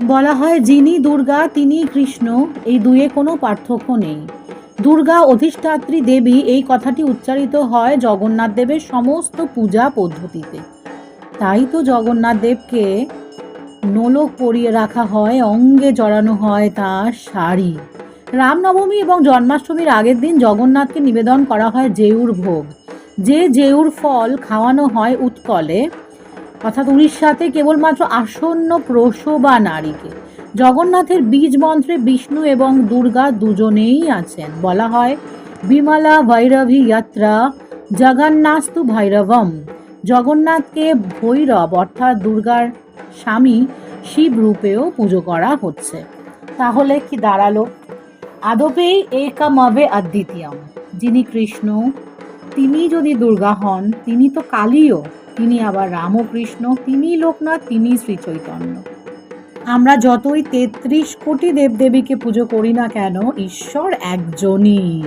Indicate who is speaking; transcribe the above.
Speaker 1: বলা হয় যিনি দুর্গা তিনি কৃষ্ণ, এই দুয়ে কোনো পার্থক্য নেই। দুর্গা অধিষ্ঠাত্রী দেবী এই কথাটি উচ্চারিত হয় জগন্নাথ দেবের সমস্ত পূজা পদ্ধতিতে। তাই তো জগন্নাথ দেবকে নোলক পরিয়ে রাখা হয়, অঙ্গে জড়ানো হয় তার শাড়ি। রামনবমী এবং জন্মাষ্টমীর আগের দিন জগন্নাথকে নিবেদন করা হয় জেউর ভোগ। যে জেউর ফল খাওয়ানো হয় উৎকলে, অর্থাৎ উড়িষ্যাতে কেবলমাত্র আসন্ন প্রসবা নারীকে। জগন্নাথের বীজ মন্ত্রে বিষ্ণু এবং দুর্গা দুজনেই আছেন। বলা হয় বিমলা ভৈরবী যাত্রা জগন্নাস্তু ভৈরবম। জগন্নাথকে ভৈরব অর্থাৎ দুর্গার স্বামী শিব রূপেও পুজো করা হচ্ছে। তাহলে কি দাঁড়ালো? আদপেই একমবে অদ্বিতীয়ম। যিনি কৃষ্ণ তিনি যদি দুর্গা হন, তিনি তো কালীও, তিনি আবার রামকৃষ্ণ, তিনি লোকনাথ, তিনি শ্রী চৈতন্য। আমরা যতই ৩৩ কোটি দেবদেবীকে পুজো করি না কেন, ঈশ্বর একজনই।